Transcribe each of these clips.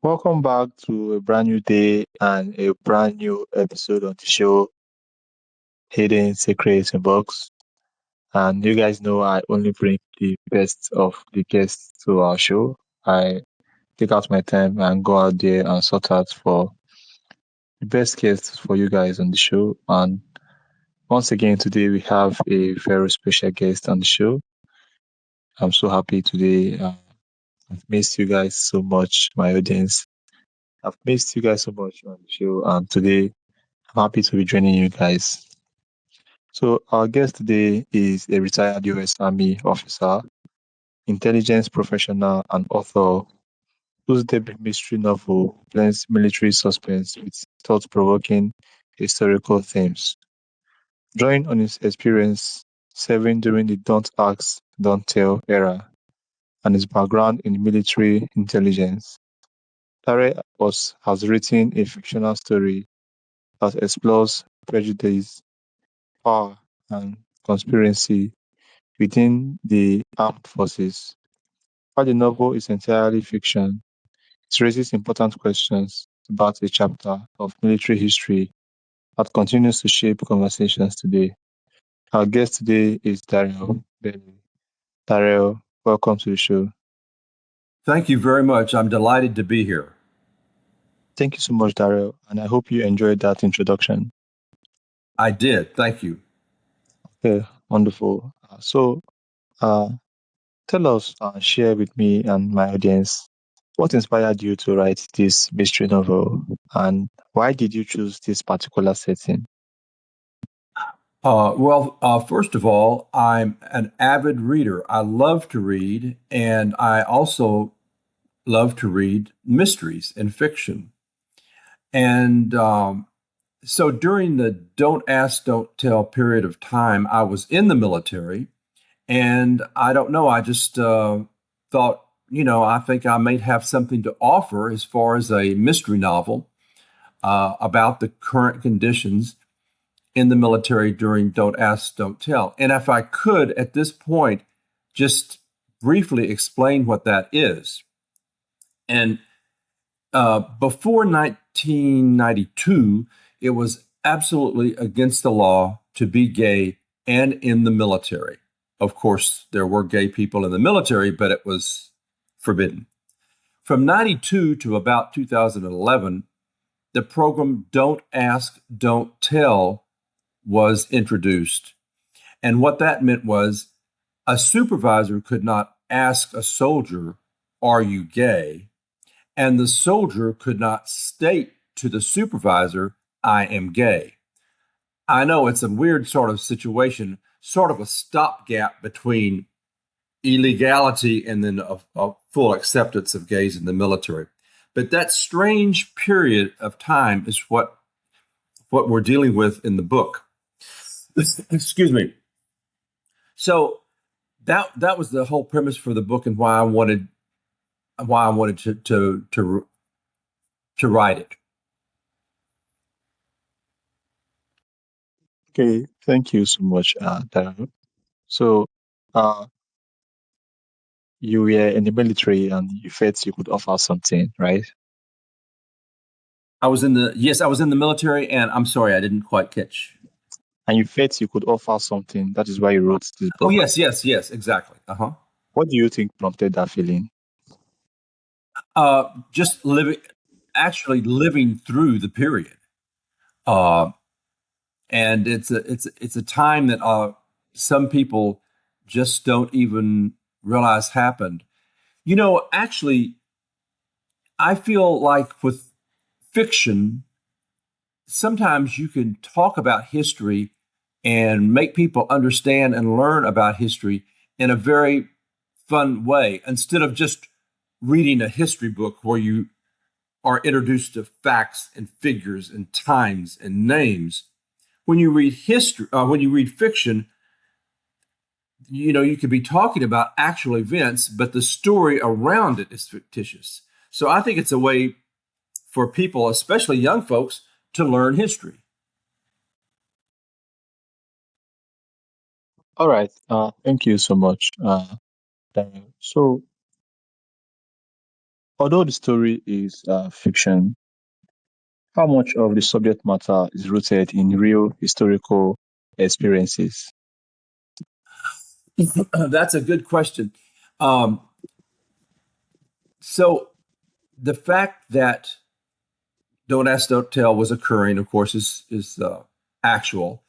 Welcome back to a brand new day and a brand new episode of the show, Hidden Secrets in Books. And you guys know I only bring the best of the guests to our show. I take out my time and go out there and sort out for the best guests for you guys on the show. And once again, today we have a very special guest on the show. I'm so happy today. I've missed you guys so much, my audience. I've missed you guys so much on the show. And today I'm happy to be joining you guys. So, our guest today is a retired US Army officer, intelligence professional, and author whose debut mystery novel blends military suspense with thought provoking historical themes. Drawing on his experience serving during the Don't Ask, Don't Tell era and his background in military intelligence, has written a fictional story that explores prejudice, power, and conspiracy within the armed forces. While the novel is entirely fiction, it raises important questions about a chapter of military history that continues to shape conversations today. Our guest today is Darrell Berry. Darrell, welcome to the show. Thank you very much. I'm delighted to be here. Thank you so much, Darrell, and I hope you enjoyed that introduction. I did. Thank you. Okay, wonderful. Uh, tell us, share with me and my audience what inspired you to write this mystery novel and why did you choose this particular setting? First of all, I'm an avid reader. I love to read, and I also love to read mysteries and fiction. And so during the Don't Ask, Don't Tell period of time, I was in the military. And I don't know, I just thought, I think I may have something to offer as far as a mystery novel about the current conditions in the military during Don't Ask, Don't Tell. And if I could, at this point, just briefly explain what that is. And before 1992, it was absolutely against the law to be gay and in the military. Of course, there were gay people in the military, but it was forbidden. From 92 to about 2011, the program Don't Ask, Don't Tell was introduced. And what that meant was a supervisor could not ask a soldier, "Are you gay?" And the soldier could not state to the supervisor, "I am gay." I know it's a weird sort of situation, sort of a stopgap between illegality and then a full acceptance of gays in the military. But that strange period of time is what we're dealing with in the book. Excuse me. So that was the whole premise for the book and why I wanted to write it. Okay, thank you so much, Darren. So, uh, you were in the military and you felt you could offer something, right? I was in the military, and I'm sorry, I didn't quite catch. And you felt you could offer something. That is why you wrote this Oh, book. yes, exactly. Uh-huh. What do you think prompted that feeling? Just actually living through the period. Uh, and it's a time that some people just don't even realize happened. Actually, I feel like with fiction, sometimes you can talk about history and make people understand and learn about history in a very fun way instead of just reading a history book where you are introduced to facts and figures and times and names. When you read when you read fiction, you could be talking about actual events, but the story around it is fictitious. So I think it's a way for people, especially young folks, to learn history. All right. Thank you so much, Darren. So, Although the story is fiction, how much of the subject matter is rooted in real historical experiences? That's a good question. Um, so the fact that Don't Ask, Don't Tell was occurring, of course, is actual.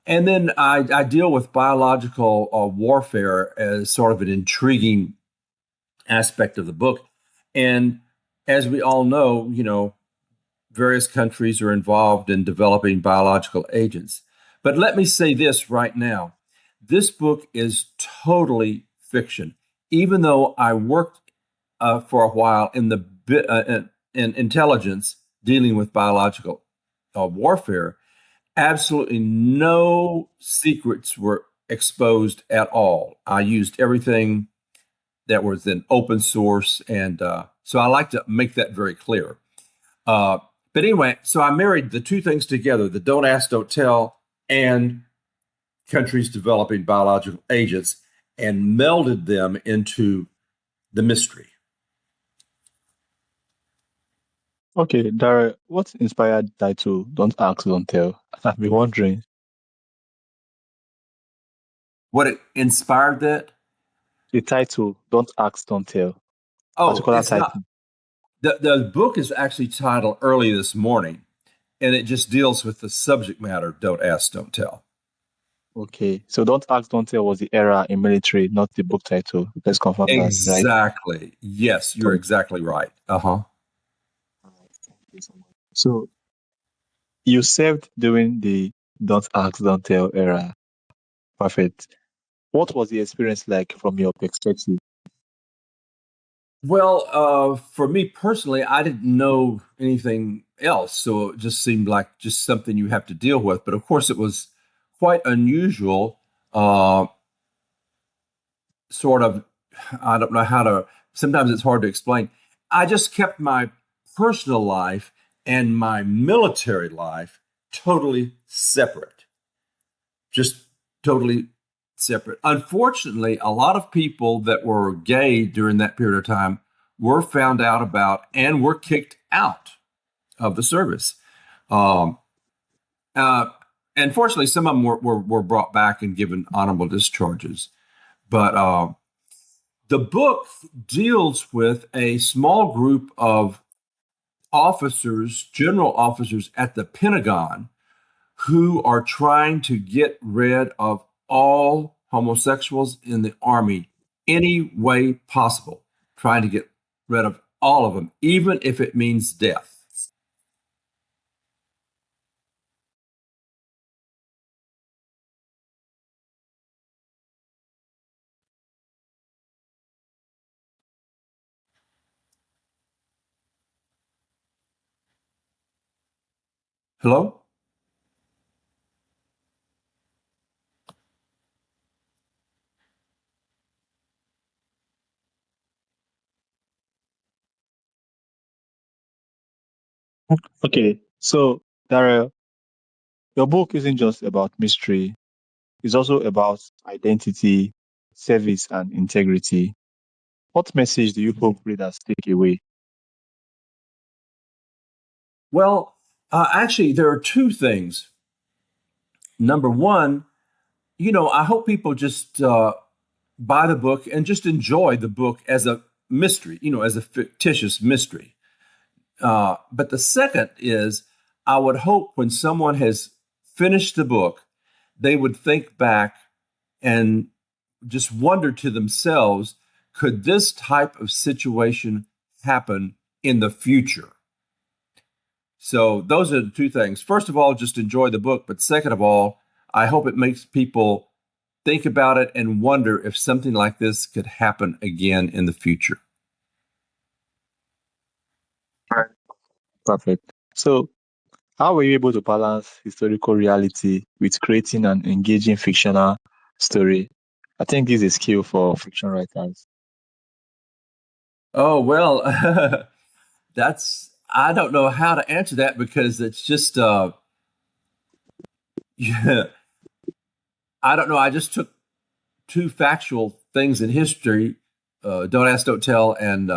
And then I deal with biological warfare as sort of an intriguing aspect of the book. And as we all know, various countries are involved in developing biological agents. But let me say this right now, this book is totally fiction. Even though I worked for a while in in intelligence dealing with biological warfare, absolutely no secrets were exposed at all. I used everything that was in open source, and so I like to make that very clear. Uh, but anyway, so I married the two things together: the Don't Ask, Don't Tell, and countries developing biological agents, and melded them into the mystery. Okay, Dara, what inspired the title Don't Ask, Don't Tell? I've been wondering. What it inspired that? The title Don't Ask, Don't Tell. Oh, Particular it's not. title. The book is actually titled Early This Morning, and it just deals with the subject matter: Don't Ask, Don't Tell. Okay, so Don't Ask, Don't Tell was the era in military, not the book title. Let's confirm that, right? Exactly. Yes, you're Oh, exactly right. Uh huh. thank you so much. So you served during the Don't Ask, Don't Tell era. Perfect. What was the experience like from your perspective? Well, for me personally, I didn't know anything else, so it just seemed like just something you have to deal with. But of course, it was quite unusual. Uh, sort of, I don't know how to. Sometimes it's hard to explain. I just kept my personal life and my military life totally separate, just totally separate. Unfortunately, a lot of people that were gay during that period of time were found out about and were kicked out of the service. Um, uh, and fortunately, some of them were brought back and given honorable discharges. But the book deals with a small group of officers, general officers at the Pentagon, who are trying to get rid of all homosexuals in the army any way possible, trying to get rid of all of them, even if it means death. Hello? Okay, so Daryl, your book isn't just about mystery, it's also about identity, service, and integrity. What message do you hope readers take away? Well, actually, there are two things. Number one, I hope people just buy the book and just enjoy the book as a mystery, as a fictitious mystery. But the second is, I would hope when someone has finished the book, they would think back and just wonder to themselves, could this type of situation happen in the future? So those are the two things. First of all, just enjoy the book. But second of all, I hope it makes people think about it and wonder if something like this could happen again in the future. Right. Perfect. So, how were you able to balance historical reality with creating an engaging fictional story? I think this is a skill for fiction writers. Oh, well, I don't know how to answer that because it's just, yeah, I don't know. I just took two factual things in history, Don't Ask, Don't Tell, and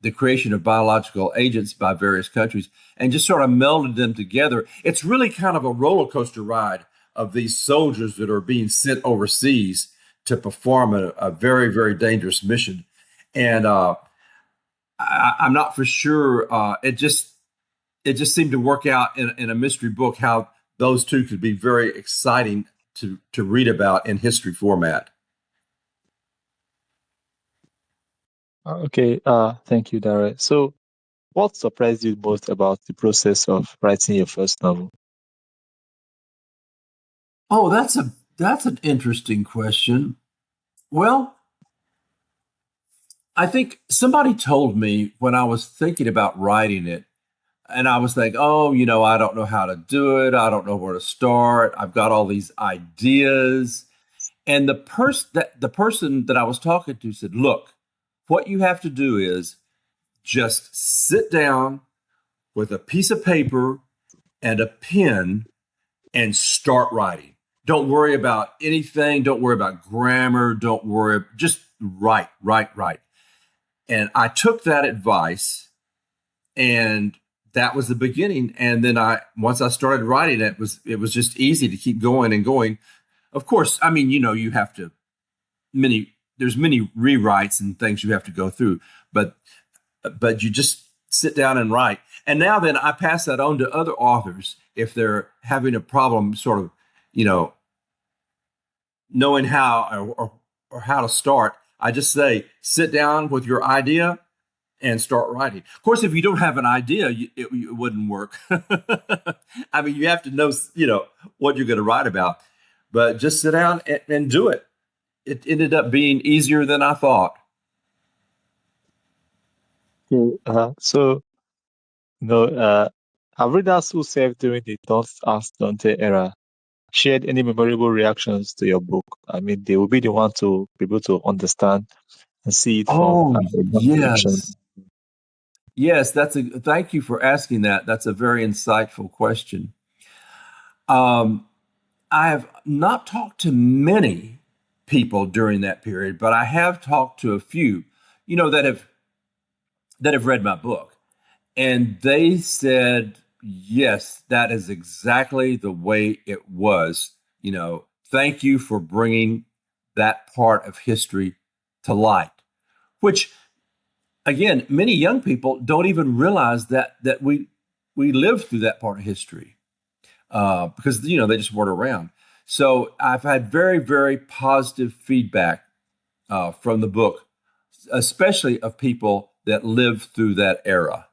the creation of biological agents by various countries and just sort of melded them together. It's really kind of a roller coaster ride of these soldiers that are being sent overseas to perform a very, very dangerous mission. And I'm not for sure. It just seemed to work out in a mystery book how those two could be very exciting to read about in history format. Okay, thank you, Darrell. So, what surprised you most about the process of writing your first novel? Oh, that's an interesting question. Well, I think somebody told me when I was thinking about writing it, and I was like, oh, I don't know how to do it. I don't know where to start. I've got all these ideas. And the person that I was talking to said, look, what you have to do is just sit down with a piece of paper and a pen and start writing. Don't worry about anything. Don't worry about grammar. Don't worry. Just write, write, write. And I took that advice, and that was the beginning. And then once I started writing, it was just easy to keep going and going. Of course, I mean, you have to there's many rewrites and things you have to go through, but you just sit down and write. And now then I pass that on to other authors if they're having a problem sort of, you know, knowing how or how to start. I just say, sit down with your idea and start writing. Of course, if you don't have an idea, it wouldn't work. I mean, you have to know, what you're going to write about, but just sit down and do it. It ended up being easier than I thought. Okay, have readers who served during the Don't Ask Dante era shared any memorable reactions to your book? I mean, they will be the one to be able to understand and see it from Oh, a non-fiction. yes. Yes, thank you for asking that. That's a very insightful question. Um, I have not talked to many people during that period, but I have talked to a few, that have read my book. And they said, yes, that is exactly the way it was. Thank you for bringing that part of history to light, which again, many young people don't even realize that we lived through that part of history because they just weren't around. So I've had very, very positive feedback from the book, especially of people that lived through that era.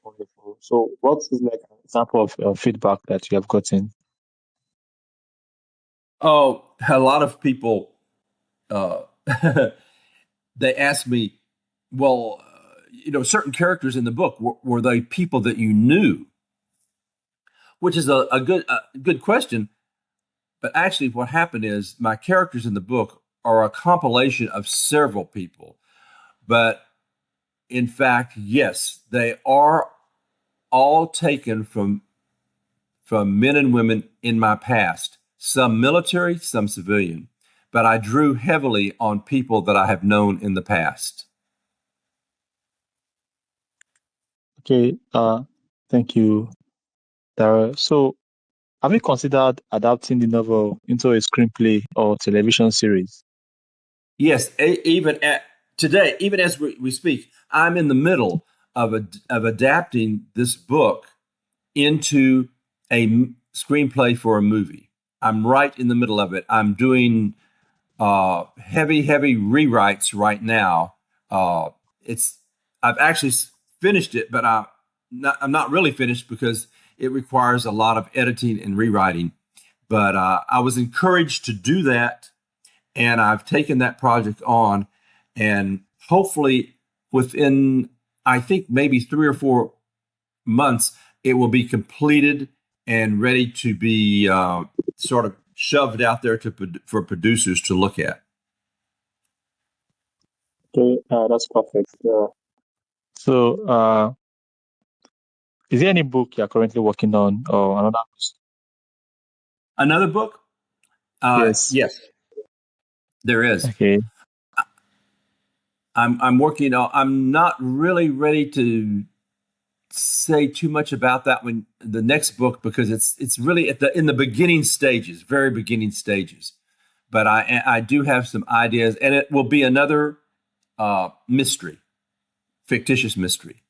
Wonderful. So, what is like an example of feedback that you have gotten? Oh, a lot of people, uh, they ask me, well, certain characters in the book, were they people that you knew? Which is a good question. But actually, what happened is my characters in the book are a compilation of several people. But in fact, yes, they are all taken from men and women in my past, some military, some civilian. But I drew heavily on people that I have known in the past. Okay, thank you, Dara. So, have you considered adapting the novel into a screenplay or television series? Yes, even at today, even as we speak, I'm in the middle of adapting this book into a screenplay for a movie. I'm right in the middle of it. I'm doing heavy, heavy rewrites right now. It's I've actually finished it, but I'm not really finished because it requires a lot of editing and rewriting. But I was encouraged to do that, and I've taken that project on, and hopefully within, I think, maybe 3 or 4 months, it will be completed and ready to be sort of shoved out there for producers to look at. Okay, that's perfect. So, is there any book you're currently working on or another? Another book? Yes. Yes, there is. Okay. I'm working on. I'm not really ready to say too much about that one, the next book, because it's really in the beginning stages, very beginning stages. But I do have some ideas, and it will be another mystery, fictitious mystery,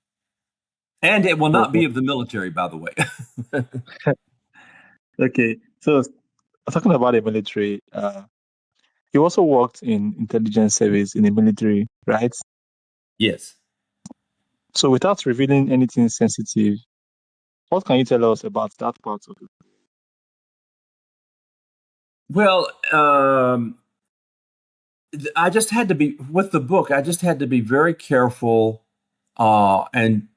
and it will not be of the military, by the way. Okay, so talking about the military, you also worked in intelligence service in the military, right? Yes. So without revealing anything sensitive, what can you tell us about that part of it? Well, I just had to be with the book. I just had to be very careful, and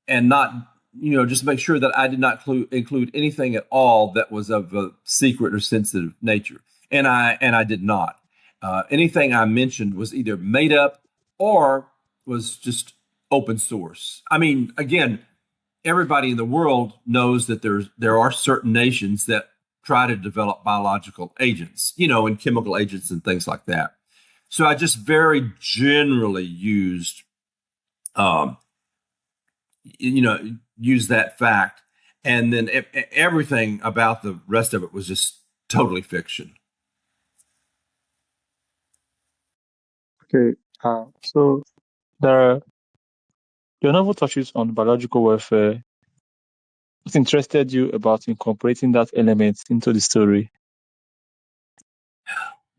not, just make sure that I did not include anything at all that was of a secret or sensitive nature, and I did not. Anything I mentioned was either made up or was just open source. I mean, again, everybody in the world knows that there are certain nations that try to develop biological agents, and chemical agents and things like that. So I just very generally used, um, use that fact, and then everything about the rest of it was just totally fiction. Okay, so there, your novel touches on biological warfare. What interested you about incorporating that element into the story?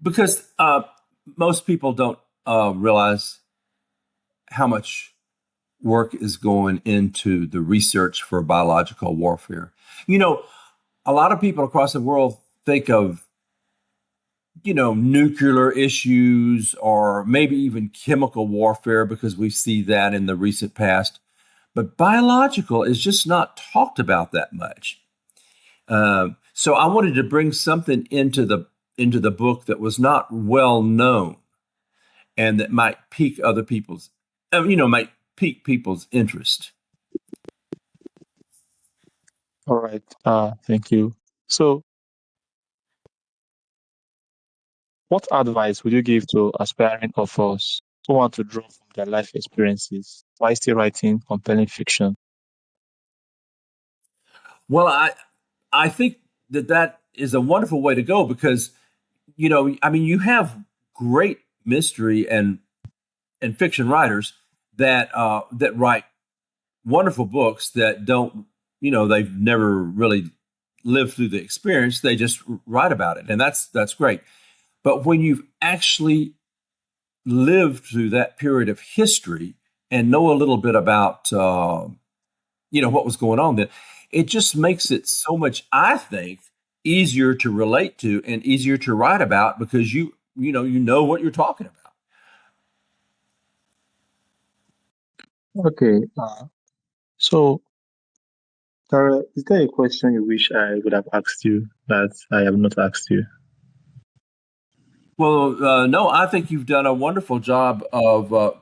Because most people don't realize how much work is going into the research for biological warfare. A lot of people across the world think of, nuclear issues or maybe even chemical warfare because we see that in the recent past. But biological is just not talked about that much. So I wanted to bring something into the book that was not well known and that might pique other people's, might pique people's interest. All right, thank you. So, what advice would you give to aspiring authors who want to draw from their life experiences while still writing compelling fiction? Well, I think that is a wonderful way to go because, I mean, you have great mystery and fiction writers that write wonderful books that don't, they've never really lived through the experience. They just write about it, and that's great. But when you've actually lived through that period of history and know a little bit about, what was going on then, it just makes it so much, I think, easier to relate to and easier to write about because you know what you're talking about. Okay, so Tara, is there a question you wish I would have asked you that I have not asked you? Well, no, I think you've done a wonderful job of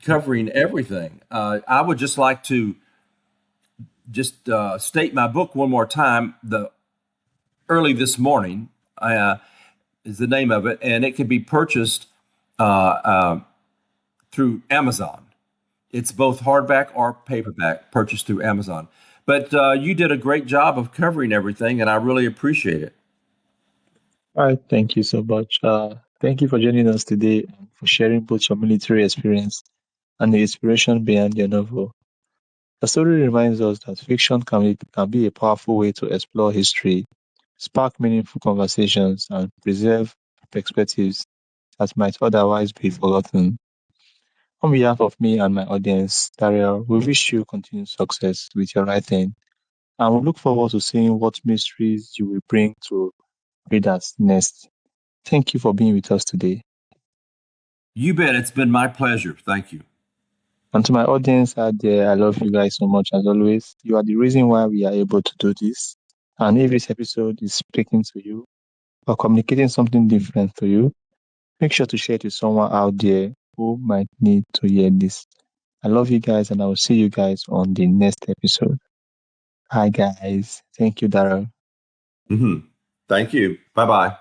covering everything. I would just like to just state my book one more time. The Early This Morning is the name of it, and it can be purchased uh, uh, through Amazon. It's both hardback or paperback, purchased through Amazon. But you did a great job of covering everything, and I really appreciate it. All right, thank you so much. Thank you for joining us today and for sharing both your military experience and the inspiration behind your novel. The story reminds us that fiction can be a powerful way to explore history, spark meaningful conversations, and preserve perspectives that might otherwise be forgotten. On behalf of me and my audience, Darrell, we wish you continued success with your writing, and we look forward to seeing what mysteries you will bring to readers next. Thank you for being with us today. You bet. It's been my pleasure. Thank you. And to my audience out there, I love you guys so much as always. You are the reason why we are able to do this. And if this episode is speaking to you or communicating something different to you, make sure to share it with someone out there who might need to hear this. I love you guys, and I will see you guys on the next episode. Hi, guys. Thank you, Darrell. Hmm. Thank you. Bye bye.